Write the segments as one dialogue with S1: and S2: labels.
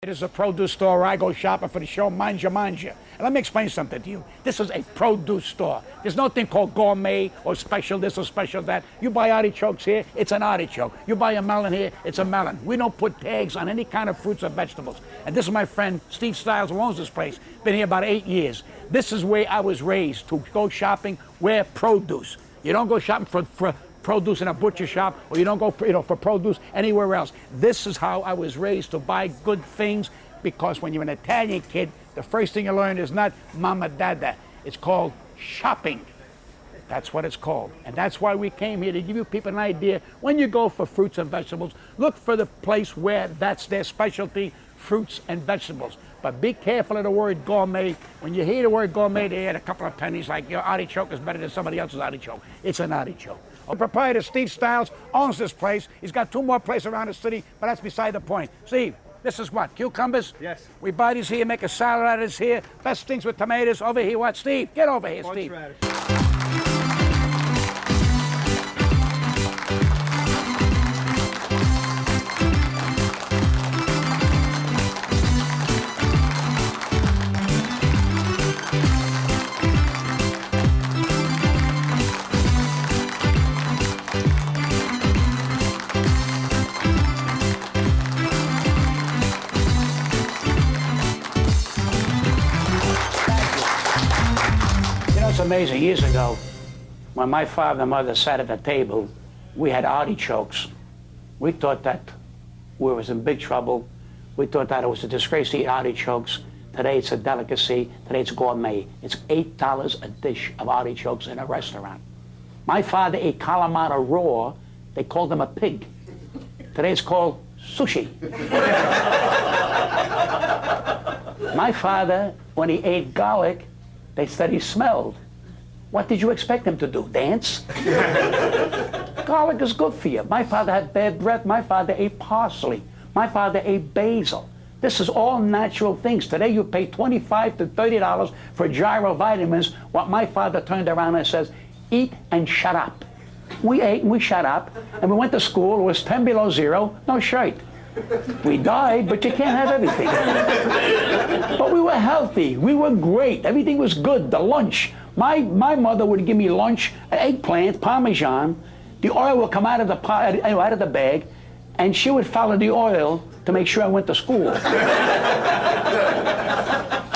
S1: It is a produce store where I go shopping for the show Mangia Mangia. And let me explain something to you. This is a produce store. There's no thing called gourmet or special this or special that. You buy artichokes here, it's an artichoke. You buy a melon here, it's a melon. We don't put tags on any kind of fruits or vegetables. And this is my friend Steve Stiles, who owns this place. Been here about 8 years. This is where I was raised, to go shopping where produce. You don't go shopping for produce in a butcher shop, or you don't go for produce anywhere else. This is how I was raised, to buy good things, because when you're an Italian kid, the first thing you learn is not mama dada. It's called shopping. That's what it's called. And that's why we came here, to give you people an idea. When you go for fruits and vegetables, look for the place where that's their specialty, fruits and vegetables. But be careful of the word gourmet. When you hear the word gourmet, they add a couple of pennies, like your artichoke is better than somebody else's artichoke. It's an artichoke. The proprietor, Steve Stiles, owns this place. He's got 2 more places around the city, but that's beside the point. Steve, this is what? Cucumbers?
S2: Yes.
S1: We buy these here, make a salad out of this here. Best things with tomatoes. Over here, what? Steve, get over here, Steve. It's amazing. Years ago, when my father and mother sat at the table, we had artichokes. We thought that we was in big trouble. We thought that it was a disgrace to eat artichokes. Today it's a delicacy. Today it's gourmet. It's $8 a dish of artichokes in a restaurant. My father ate calamari raw. They called him a pig. Today it's called sushi. My father, when he ate garlic, they said he smelled. What did you expect him to do? Dance? Garlic is good for you. My father had bad breath. My father ate parsley. My father ate basil. This is all natural things. Today you pay $25 to $30 for gyro vitamins. What my father turned around and says, eat and shut up. We ate and we shut up, and we went to school. It was 10 below zero, no shirt. We died, but you can't have everything. But we were healthy. We were great. Everything was good. The lunch. My mother would give me lunch, eggplant, Parmesan. The oil would come out of the bag, and she would follow the oil to make sure I went to school.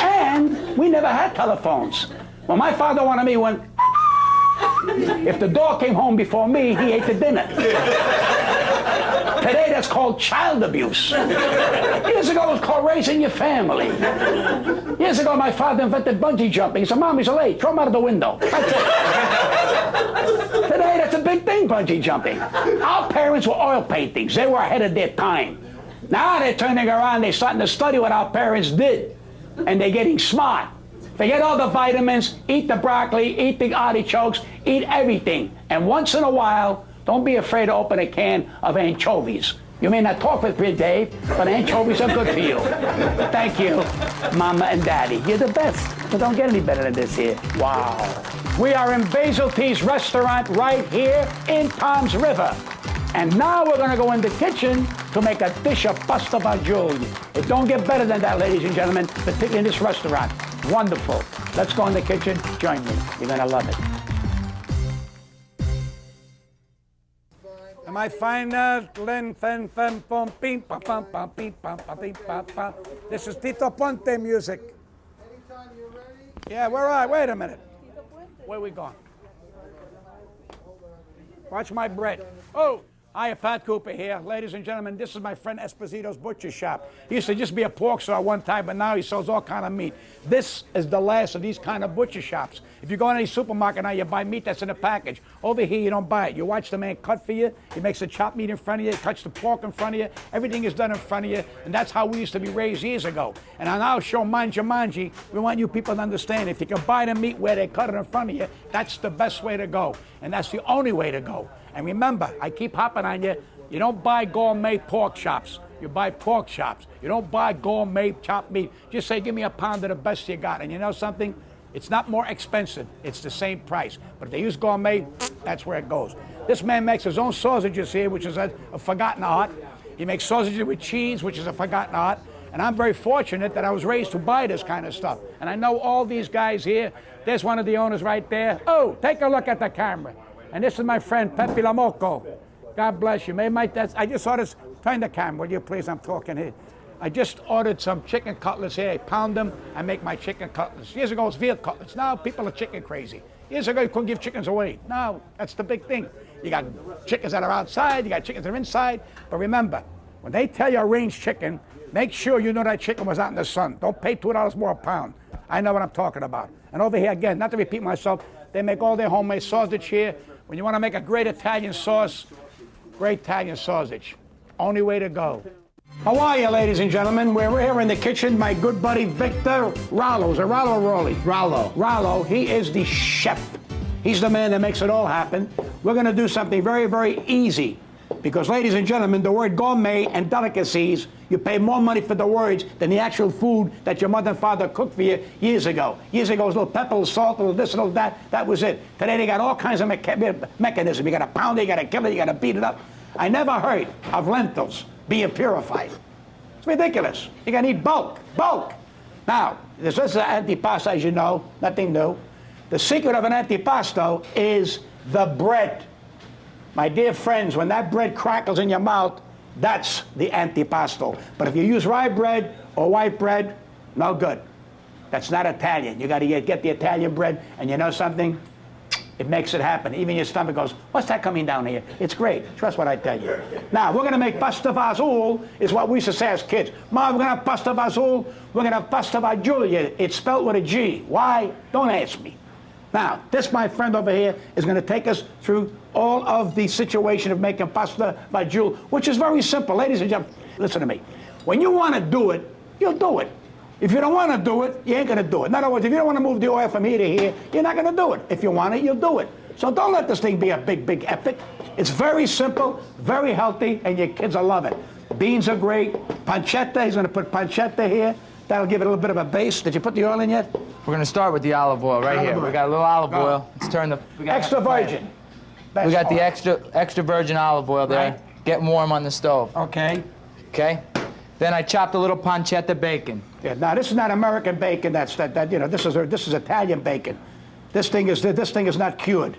S1: And we never had telephones. When my father wanted me, went. If the dog came home before me, he ate the dinner. Today, that's called child abuse. Years ago, it was called raising your family. Years ago, my father invented bungee jumping. He said, Mom, he's late. Throw him out of the window. That's it. Today, that's a big thing, bungee jumping. Our parents were oil paintings. They were ahead of their time. Now they're turning around. They're starting to study what our parents did. And they're getting smart. Forget all the vitamins. Eat the broccoli. Eat the artichokes. Eat everything. And once in a while, don't be afraid to open a can of anchovies. You may not talk with me, Dave, but anchovies are good for you. Thank you, Mama and Daddy. You're the best. But don't get any better than this here. Wow. We are in Basil T's restaurant right here in Tom's River. And now we're going to go in the kitchen to make a dish of pasta fagioli. It don't get better than that, ladies and gentlemen, particularly in this restaurant. Wonderful. Let's go in the kitchen. Join me. You're going to love it. Am I fine? This is Tito Ponte music.
S3: Anytime you're ready.
S1: Yeah, we're all right. Wait a minute. Where are we going? Watch my bread. Oh, hi, Pat Cooper here. Ladies and gentlemen, this is my friend Esposito's Butcher Shop. He used to just be a pork store one time, but now he sells all kind of meat. This is the last of these kind of butcher shops. If you go in any supermarket now, you buy meat that's in a package. Over here, you don't buy it. You watch the man cut for you. He makes the chopped meat in front of you. He cuts the pork in front of you. Everything is done in front of you. And that's how we used to be raised years ago. And on our show, Mangia Mangia, we want you people to understand, if you can buy the meat where they cut it in front of you, that's the best way to go. And that's the only way to go. And remember, I keep hopping on you, you don't buy gourmet pork chops. You buy pork chops. You don't buy gourmet chopped meat. Just say, give me a pound of the best you got. And you know something? It's not more expensive. It's the same price. But if they use gourmet, that's where it goes. This man makes his own sausages here, which is a forgotten art. He makes sausages with cheese, which is a forgotten art. And I'm very fortunate that I was raised to buy this kind of stuff. And I know all these guys here. There's one of the owners right there. Oh, take a look at the camera. And this is my friend, Pepe Lamoco. God bless you. I just ordered, turn the camera, will you please? I'm talking here. I just ordered some chicken cutlets here. I pound them. I make my chicken cutlets. Years ago, it was veal cutlets. Now people are chicken crazy. Years ago, you couldn't give chickens away. Now, that's the big thing. You got chickens that are outside. You got chickens that are inside. But remember, when they tell you a range chicken, make sure you know that chicken was out in the sun. Don't pay $2 more a pound. I know what I'm talking about. And over here, again, not to repeat myself, they make all their homemade sausage here. When you want to make a great Italian sauce, great Italian sausage. Only way to go. How are you, ladies and gentlemen? We're here in the kitchen. My good buddy Victor Rollo. Is it Rollo or Rolly?
S2: Rollo.
S1: Rollo. He is the chef. He's the man that makes it all happen. We're going to do something very, very easy. Because, ladies and gentlemen, the word gourmet and delicacies, you pay more money for the words than the actual food that your mother and father cooked for you years ago. Years ago, it was a little pepper, a little salt, a little this, a little that. That was it. Today, they got all kinds of mechanisms. You got to pound it, you got to kill it, you got to beat it up. I never heard of lentils being purified. It's ridiculous. You got to eat bulk. Now, this is an antipasto, as you know, nothing new. The secret of an antipasto is the bread. My dear friends, when that bread crackles in your mouth, that's the antipasto. But if you use rye bread or white bread, no good. That's not Italian. You got to get the Italian bread, and you know something? It makes it happen. Even your stomach goes, what's that coming down here? It's great. Trust what I tell you. Now, we're going to make pasta fazool, is what we used to say as kids. Mom, we're going to have pasta fazool. We're going to have pasta fagioli. It's spelled with a G. Why? Don't ask me. Now, this, my friend over here, is going to take us through all of the situation of making pasta fagioli, which is very simple. Ladies and gentlemen, listen to me. When you want to do it, you'll do it. If you don't want to do it, you ain't going to do it. In other words, if you don't want to move the oil from here to here, you're not going to do it. If you want it, you'll do it. So don't let this thing be a big, big epic. It's very simple, very healthy, and your kids will love it. Beans are great. Pancetta, he's going to put pancetta here. That'll give it a little bit of a base. Did you put the oil in yet?
S2: We're going to start with the olive oil right here. We got a little olive oil. Let's turn the...
S1: Extra virgin.
S2: We got the extra virgin olive oil there.
S1: Right.
S2: Getting warm on the stove.
S1: Okay.
S2: Okay. Then I chopped a little pancetta bacon.
S1: Yeah, now this is not American bacon. This is Italian bacon. This thing is not cured.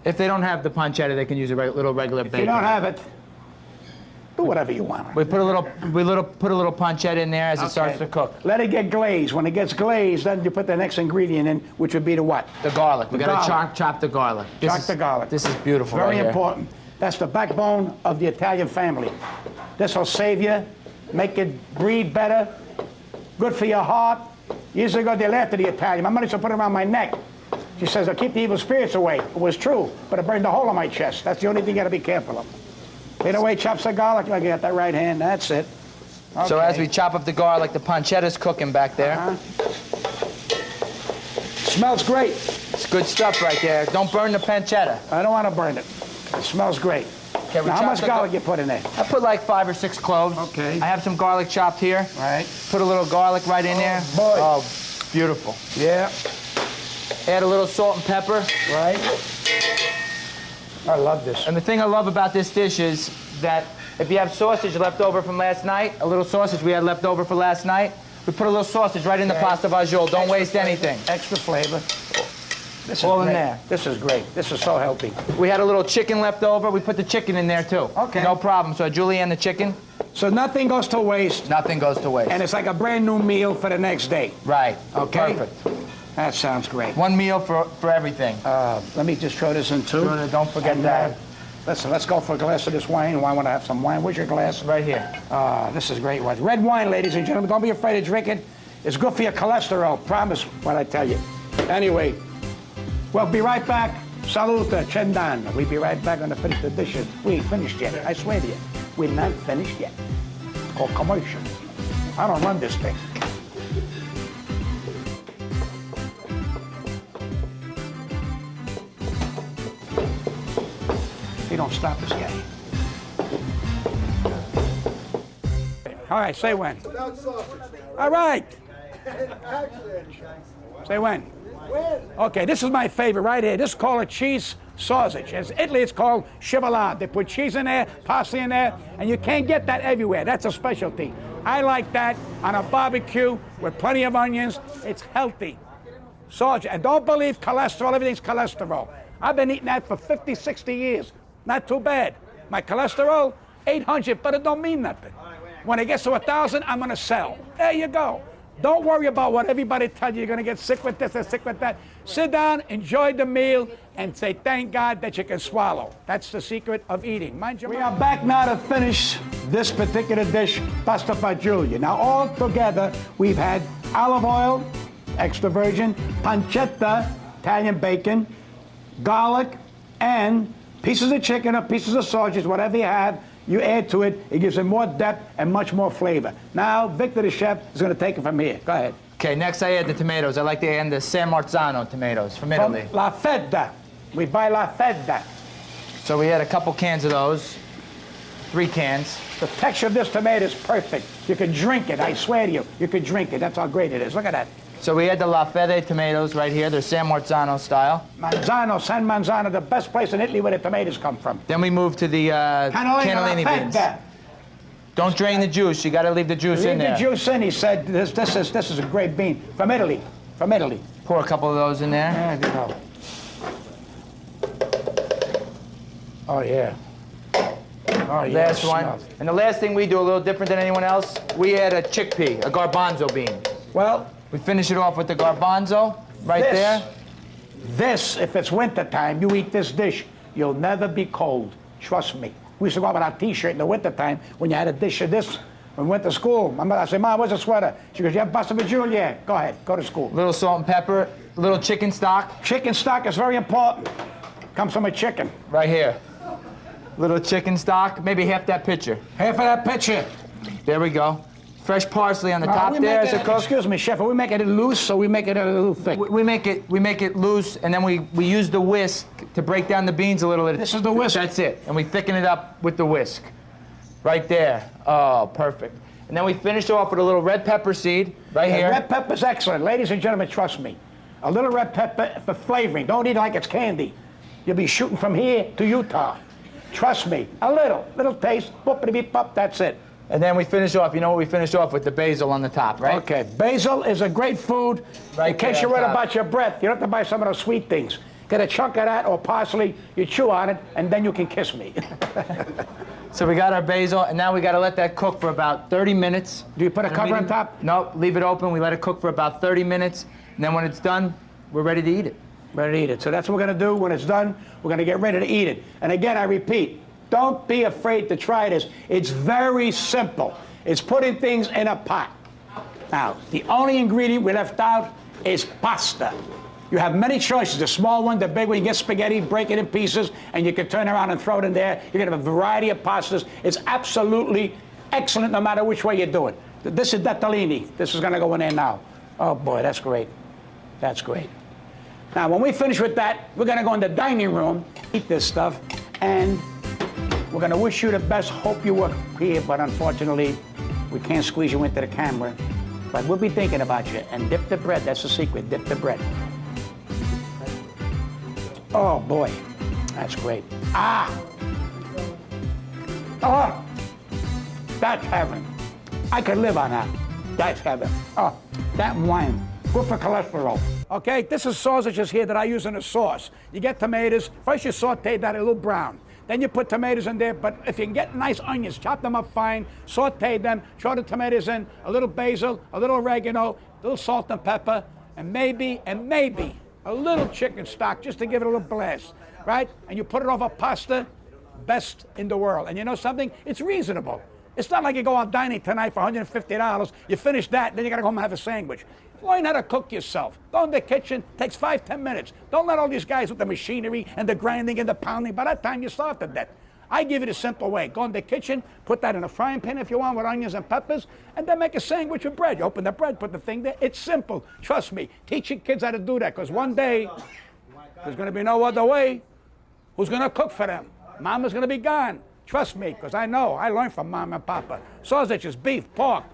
S2: If they don't have the pancetta, they can use a little regular bacon.
S1: If you don't have it, do whatever you want.
S2: We put a little pancetta in there as it starts to cook.
S1: Let it get glazed. When it gets glazed, then you put the next ingredient in, which would be the what?
S2: The garlic. We got to chop the garlic.
S1: Chop the garlic.
S2: This is beautiful.
S1: Very important. That's the backbone of the Italian family. This will save you, make it breathe better, good for your heart. Years ago, they laughed at the Italian. My mother used to put it around my neck. She says, "I'll keep the evil spirits away." It was true, but it burned a hole in my chest. That's the only thing you got to be careful of. Fade away, chops the garlic. You got that right hand. That's it. Okay.
S2: So as we chop up the garlic, the pancetta's cooking back there.
S1: Smells great.
S2: It's good stuff right there. Don't burn the pancetta.
S1: I don't want to burn it. It smells great.
S2: Okay,
S1: now, how much garlic you put in there?
S2: I put like 5 or 6 cloves.
S1: Okay.
S2: I have some garlic chopped here.
S1: Right.
S2: Put a little garlic right in there.
S1: Boy.
S2: Oh, beautiful.
S1: Yeah.
S2: Add a little salt and pepper.
S1: Right. I love this.
S2: And the thing I love about this dish is that if you have sausage left over from last night, a little sausage we had left over for last night, we put a little sausage right in the pasta fagioli. Don't waste anything.
S1: Extra flavor. This is
S2: all
S1: great.
S2: in there.
S1: This is great. This is so healthy.
S2: We had a little chicken left over. We put the chicken in there too.
S1: Okay.
S2: No problem. So Julianne, the chicken.
S1: So nothing goes to waste.
S2: Nothing goes to waste.
S1: And it's like a brand new meal for the next day.
S2: Right.
S1: Okay.
S2: Perfect.
S1: That sounds great.
S2: One meal for everything.
S1: Let me just throw this in too.
S2: Don't forget that.
S1: Listen, let's go for a glass of this wine. I want to have some wine. Where's your glass?
S2: Right here.
S1: This is great wine. Red wine, ladies and gentlemen. Don't be afraid to drink it. It's good for your cholesterol. Promise what I tell you. Anyway, we'll be right back. Salute, Chendan. We'll be right back on the finish the dishes. We ain't finished yet. I swear to you. We're not finished yet. It's called commercial. I don't run this thing. You don't stop this guy. All right, say when.
S3: Without sausage.
S1: All right.
S3: Action.
S1: Say when.
S3: When?
S1: Okay, this is my favorite right here. This is called a cheese sausage. In Italy, it's called chevallard. They put cheese in there, parsley in there, and you can't get that everywhere. That's a specialty. I like that on a barbecue with plenty of onions. It's healthy. Sausage. And don't believe cholesterol. Everything's cholesterol. I've been eating that for 50, 60 years. Not too bad. My cholesterol, 800, but it don't mean nothing. When it gets to 1,000, I'm going to sell. There you go. Don't worry about what everybody tells you. You're going to get sick with this or sick with that. Sit down, enjoy the meal, and say thank God that you can swallow. That's the secret of eating. Mind you, we are back now to finish this particular dish, pasta fagioli. Now, all together, we've had olive oil, extra virgin, pancetta, Italian bacon, garlic, and pieces of chicken or pieces of sausage, whatever you have. You add to it, it gives it more depth and much more flavor. Now, Victor the chef is going to take it from here. Go ahead.
S2: Okay, next I add the tomatoes. I like to add the San Marzano tomatoes from Italy.
S1: From La Fedda. We buy La Fedda.
S2: So we had a couple cans of those, 3 cans.
S1: The texture of this tomato is perfect. You could drink it, I swear to you. You could drink it. That's how great it is. Look at that.
S2: So we had the La Fede tomatoes right here. They're San Marzano style.
S1: Manzano, San Manzano, the best place in Italy where the tomatoes come from.
S2: Then we move to the cannellini beans. Don't drain the juice. You got to leave the juice in there.
S1: Leave the juice in. He said this is a great bean from Italy. From Italy.
S2: Pour a couple of those in there.
S1: There you go. Oh yeah. Oh yeah.
S2: Last one. And the last thing we do, a little different than anyone else, we add a chickpea, a garbanzo bean.
S1: Well,
S2: we finish it off with the garbanzo right there.
S1: This, if it's winter time, you eat this dish, you'll never be cold. Trust me. We used to go out with our T-shirt in the winter time when you had a dish of this. When we went to school, my mother said, "Mom, where's the sweater?" She goes, "You have pasta fagioli?" Yeah. Go ahead, go to school.
S2: A little salt and pepper, a little chicken stock.
S1: Chicken stock is very important. Comes from a chicken.
S2: Right here. Little chicken stock, maybe half that pitcher.
S1: Half of that pitcher.
S2: There we go. Fresh parsley on the top there as a cook.
S1: Excuse me, chef. Are we making it loose or we make it a little thick?
S2: We make it loose, and then we use the whisk to break down the beans a little bit.
S1: This is the whisk.
S2: That's it. And we thicken it up with the whisk. Right there. Oh, perfect. And then we finish off with a little red pepper seed right here.
S1: Red pepper's excellent. Ladies and gentlemen, trust me. A little red pepper for flavoring. Don't eat it like it's candy. You'll be shooting from here to Utah. Trust me. A little taste. Boopity beep pop. That's it.
S2: And then we finish off, you know what we finish off with? The basil on the top, right?
S1: Okay. Basil is a great food.
S2: Right
S1: in case you're worried about your breath, you don't have to buy some of those sweet things. Get a chunk of that or parsley, you chew on it, and then you can kiss me.
S2: So we got our basil, and now we got to let that cook for about 30 minutes.
S1: Do you put a cover on top?
S2: Nope, leave it open. We let it cook for about 30 minutes, and then when it's done, we're ready to eat it.
S1: Ready to eat it. So that's what we're going to do. When it's done, we're going to get ready to eat it. And again, I repeat, don't be afraid to try this. It's very simple. It's putting things in a pot. Now, the only ingredient we left out is pasta. You have many choices, the small one, the big one. You get spaghetti, break it in pieces, and you can turn around and throw it in there. You're going to have a variety of pastas. It's absolutely excellent no matter which way you do it. This is ditalini. This is going to go in there now. Oh, boy, that's great. That's great. Now, when we finish with that, we're going to go in the dining room, eat this stuff, and we're going to wish you the best. Hope you were here, but unfortunately, we can't squeeze you into the camera. But we'll be thinking about you. And dip the bread. That's the secret. Dip the bread. Oh, boy. That's great. Ah! Oh! That's heaven. I could live on that. That's heaven. Oh, that wine. Good for cholesterol. Okay, this is sausages here that I use in a sauce. You get tomatoes. First you saute that a little brown. Then you put tomatoes in there, but if you can get nice onions, chop them up fine, saute them, throw the tomatoes in, a little basil, a little oregano, a little salt and pepper, and maybe a little chicken stock just to give it a little blast, right? And you put it over pasta, best in the world. And you know something? It's reasonable. It's not like you go out dining tonight for $150, you finish that, then you gotta go home and have a sandwich. Learn how to cook yourself. Go in the kitchen, takes 5-10 minutes. Don't let all these guys with the machinery and the grinding and the pounding. By that time, you starve to death. I give it a simple way. Go in the kitchen, put that in a frying pan if you want with onions and peppers, and then make a sandwich with bread. You open the bread, put the thing there. It's simple. Trust me. Teach your kids how to do that, because one day, there's going to be no other way. Who's going to cook for them? Mama's going to be gone. Trust me, because I know. I learned from Mama and Papa. Sausages, beef, pork.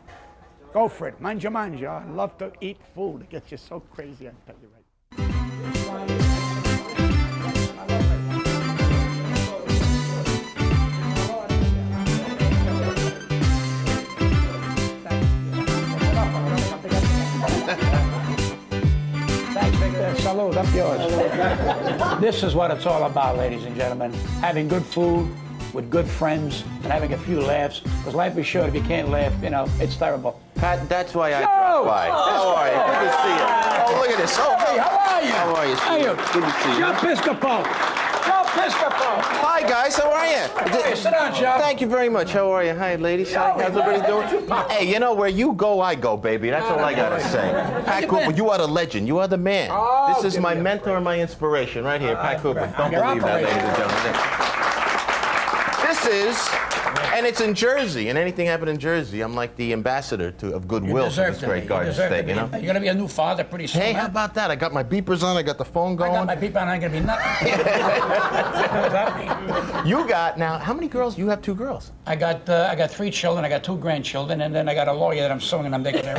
S1: Go for it. Mangia Mangia. I love to eat food. It gets you so crazy, I tell you right. hold up yours. This is what it's all about, ladies and gentlemen. Having good food with good friends and having a few laughs. Because life is short. If you can't laugh, you know, it's terrible.
S4: Pat, that's why I dropped by. How are you? Good to see you. Oh, look at this. Oh,
S1: Hey, how are you?
S4: How are you?
S1: How are you?
S4: Good to see you.
S1: Joe Piscopo. Joe Piscopo.
S4: Hi, guys. How are you?
S1: Hey, sit down, Joe.
S4: Thank you very much. How are you? Hi, ladies. Hi. How's everybody doing? Hey, you know, where you go, I go, baby. That's all I gotta say. Pat Cooper, you are the legend. You are the man.
S1: Oh,
S4: this is my mentor and my inspiration right here, Pat Cooper. Don't believe that, ladies and gentlemen. This is, and it's in Jersey, and anything happened in Jersey, I'm like the ambassador of goodwill for this great garden state, you know?
S1: You're gonna be a new father pretty soon.
S4: Hey, how about that? I got my beepers on, I got the phone going.
S1: I got my beeper on, I ain't gonna be nothing. What does that mean?
S4: You got, now, how many girls? You have 2 girls.
S1: I got 3 children, I got 2 grandchildren, and then I got a lawyer that I'm suing them. They're gonna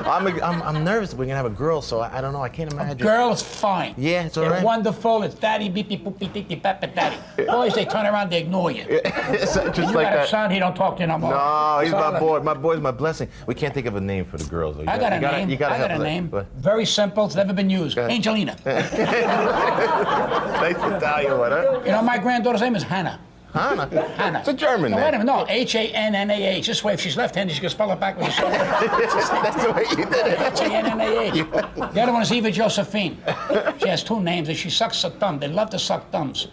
S1: rob me.
S4: I'm nervous we're gonna have a girl, so I don't know, I can't imagine.
S1: Girl is fine.
S4: Yeah, it's all
S1: They're
S4: right.
S1: wonderful. It's daddy, beepy, poopy, ticky, papa, daddy. Boys, they turn around, they ignore you.
S4: Just
S1: You
S4: like
S1: got a
S4: that.
S1: son, he don't talk to you no more.
S4: No, he's
S1: So
S4: my
S1: look,
S4: boy. My boy's my blessing. We can't think of a name for the girls.
S1: I got a name.
S4: You gotta
S1: I got
S4: help
S1: a
S4: that.
S1: name.
S4: But
S1: Very simple. It's never been used.
S4: ahead.
S1: Angelina.
S4: nice to tell you what, huh?
S1: You know, my granddaughter's name is Hannah.
S4: Hannah.
S1: Hannah.
S4: It's a German
S1: No,
S4: name.
S1: wait a minute. No, H-A-N-N-A-H. This way, if she's left-handed, she can spell it backwards.
S4: That's the way you did it.
S1: H-A-N-N-A-H. The other one is Eva Josephine. She has 2 names, and she sucks a thumb. They love to suck thumbs.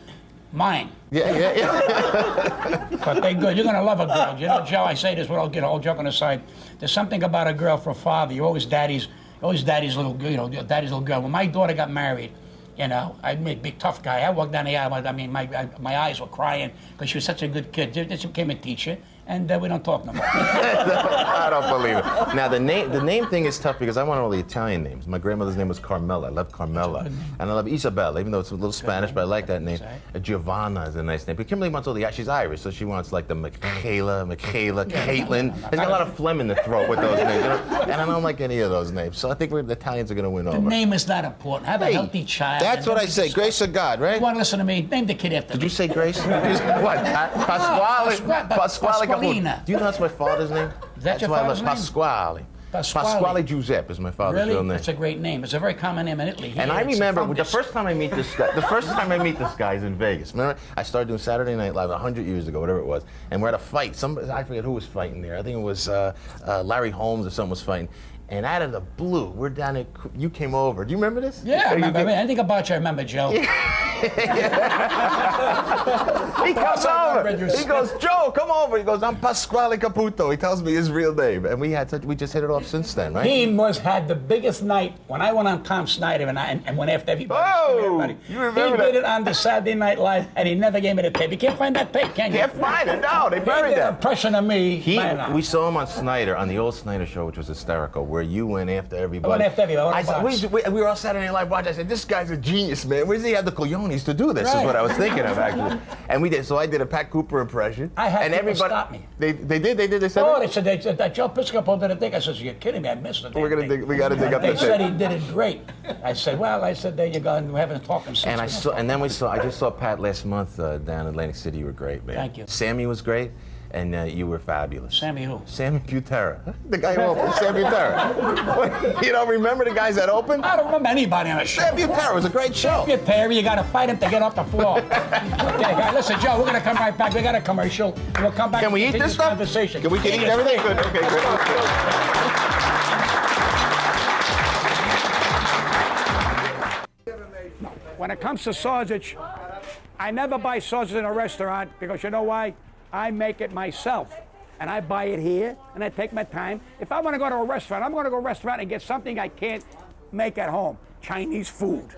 S1: Mine.
S4: Yeah.
S1: But they're good. You're going to love a girl. You know, Joe, I say this, but I'll get all joking aside. There's something about a girl for a father. You're always daddy's little girl, you know, daddy's little girl. When my daughter got married, you know, I made a big tough guy. I walked down the aisle. I mean, my eyes were crying because she was such a good kid. She became a teacher, and we don't talk no more.
S4: I don't believe it. Now the name thing is tough because I want all the Italian names. My grandmother's name was Carmela. I love Carmela, and I love Isabella, even though it's a little Spanish, but I like that name. Giovanna is a nice name. But Kimberly wants all the. She's Irish, so she wants like the Michaela, Caitlin. There's got a lot of phlegm in the throat with those names, you know? And I don't like any of those names. So I think the Italians are going to win over.
S1: The name is not important. Have a healthy child.
S4: That's what I say. Grace of God, right?
S1: You want to listen to me? Name the kid after me.
S4: Did you say Grace? What? Pasquale? Pasquale Caputo.
S1: Pasqualina.
S4: Do you know that's my father's name?
S1: Is that your
S4: why I
S1: father's
S4: love
S1: name?
S4: Pasquale. Pasquale Giuseppe is my father's real
S1: Really?
S4: name.
S1: It's a great name. It's a very common name in Italy.
S4: And I
S1: It's a
S4: remember the
S1: fungus.
S4: first time I meet this guy. The first time I meet this guy is in Vegas. Remember, I started doing Saturday Night Live 100 years ago, whatever it was, and we're at a fight. I forget who was fighting there. I think it was Larry Holmes or someone was fighting. And out of the blue, we're down at. You came over. Do you remember this?
S1: Yeah, I remember. Anything about you, I remember, Joe.
S4: He comes over. He goes, Joe, come over. He goes, I'm Pasquale Caputo. He tells me his real name, and we just hit it off since then, right?
S1: He had the biggest night when I went on Tom Snyder and went after everybody.
S4: Oh, you remember
S1: He did
S4: that?
S1: it on the Saturday Night Live, and he never gave me the tape. You can't find that tape, can you?
S4: Can't find it. No, they
S1: He
S4: buried
S1: did an
S4: that.
S1: impression of me.
S4: We saw him on Snyder, on the old Snyder show, which was hysterical, where you went after everybody.
S1: I went after everybody.
S4: I said, we were all Saturday Night Live watching. I said, this guy's a genius, man. Where does he have the cojones to do this? Is
S1: Right.
S4: what I was thinking of, actually. And we did. So I did a Pat Cooper impression.
S1: I had
S4: and
S1: people
S4: everybody
S1: stop me.
S4: They did. They said.
S1: Oh, they said that Joe Piscopo did a thing. I said, you're kidding me. I missed it.
S4: We got to dig up
S1: They
S4: the
S1: said
S4: tape.
S1: he did it great. I said, there you go. And we haven't talked since.
S4: And I just saw Pat last month down in Atlantic City. You were great, man.
S1: Thank you.
S4: Sammy was great, and you were fabulous.
S1: Sammy who?
S4: Sammy Butera. The guy who opened, Sam Butera. You don't remember the guys that opened?
S1: I don't remember anybody on the show.
S4: Sam Butera was a great show.
S1: Get Perry, you got to fight him to get off the floor. Okay, guys, listen, Joe, we're going to come right back. We got a commercial. We'll come back.
S4: Can we
S1: and
S4: eat
S1: continue
S4: this stuff?
S1: Conversation.
S4: Can we eat everything? Good. Okay, good.
S1: When it comes to sausage, I never buy sausage in a restaurant because you know why? I make it myself. And I buy it here, and I take my time. If I want to go to a restaurant, I'm going to go to a restaurant and get something I can't make at home. Chinese food,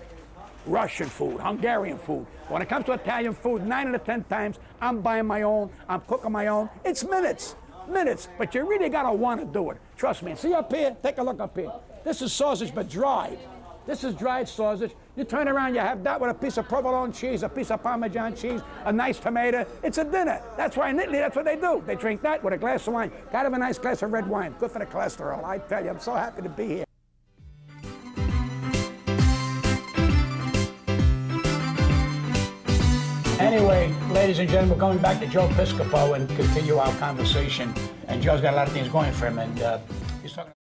S1: Russian food, Hungarian food. When it comes to Italian food, 9 out of 10 times, I'm buying my own, I'm cooking my own. It's minutes, but you really got to want to do it. Trust me. See up here? Take a look up here. This is sausage, but dried. This is dried sausage. You turn around, you have that with a piece of provolone cheese, a piece of Parmesan cheese, a nice tomato. It's a dinner. That's why in Italy, that's what they do. They drink that with a glass of wine. Gotta have a nice glass of red wine. Good for the cholesterol. I tell you, I'm so happy to be here. Anyway, ladies and gentlemen, we're going back to Joe Piscopo and continue our conversation. And Joe's got a lot of things going for him, and he's talking